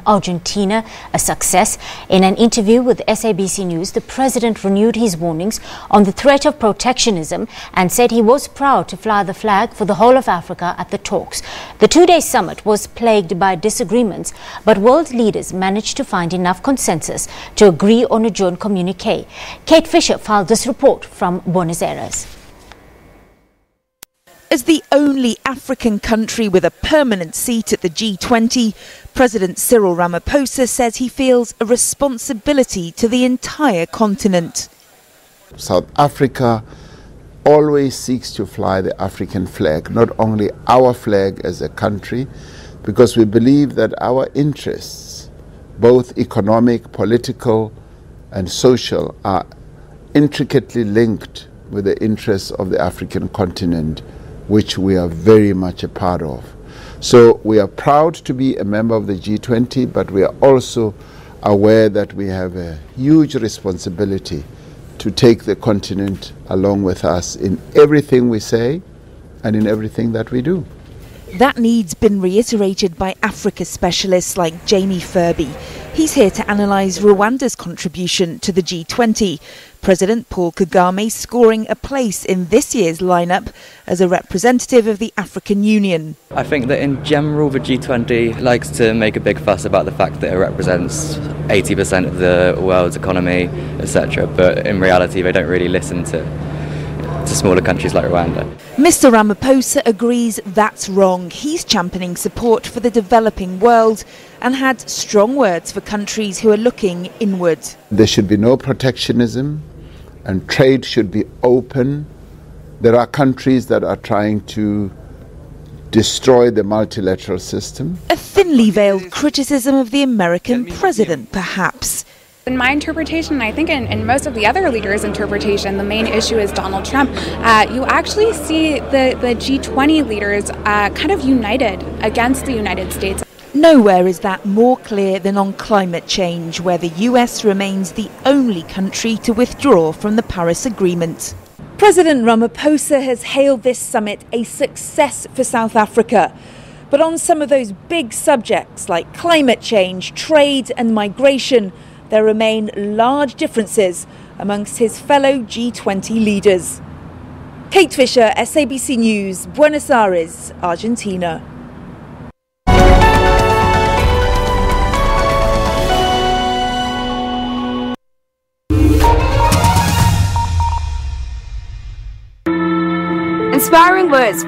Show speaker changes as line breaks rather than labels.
Argentina a success. In an interview with SABC News, the president renewed his warnings on the threat of protectionism and said he was proud to fly the flag for the whole of Africa at the talks. The two-day summit was plagued by disagreements, but world leaders managed to find enough consensus to agree on a joint communique. Kate Fisher filed this report from Buenos Aires.
As the only African country with a permanent seat at the G20, President Cyril Ramaphosa says he feels a responsibility to the entire continent.
South Africa always seeks to fly the African flag, not only our flag as a country, because we believe that our interests, both economic, political, and social, are intricately linked with the interests of the African continent, which we are very much a part of. So we are proud to be a member of the G20, but we are also aware that we have a huge responsibility to take the continent along with us in everything we say and in everything that we do.
That need's been reiterated by Africa specialists like Jamie Furby. He's here to analyse Rwanda's contribution to the G20. President Paul Kagame scoring a place in this year's lineup as a representative of the African Union.
I think that in general the G20 likes to make a big fuss about the fact that it represents 80% of the world's economy, etc. But in reality they don't really listen to smaller countries like Rwanda.
Mr. Ramaphosa agrees that's wrong. He's championing support for the developing world and had strong words for countries who are looking inward.
There should be no protectionism and trade should be open. There are countries that are trying to destroy the multilateral system.
A thinly veiled criticism of the American president, perhaps.
In my interpretation, and I think in most of the other leaders' interpretation, the main issue is Donald Trump. You actually see the G20 leaders kind of united against the United States.
Nowhere is that more clear than on climate change, where the US remains the only country to withdraw from the Paris Agreement. President Ramaphosa has hailed this summit a success for South Africa. But on some of those big subjects like climate change, trade and migration, there remain large differences amongst his fellow G20 leaders. Kate Fisher, SABC News, Buenos Aires, Argentina.
Inspiring words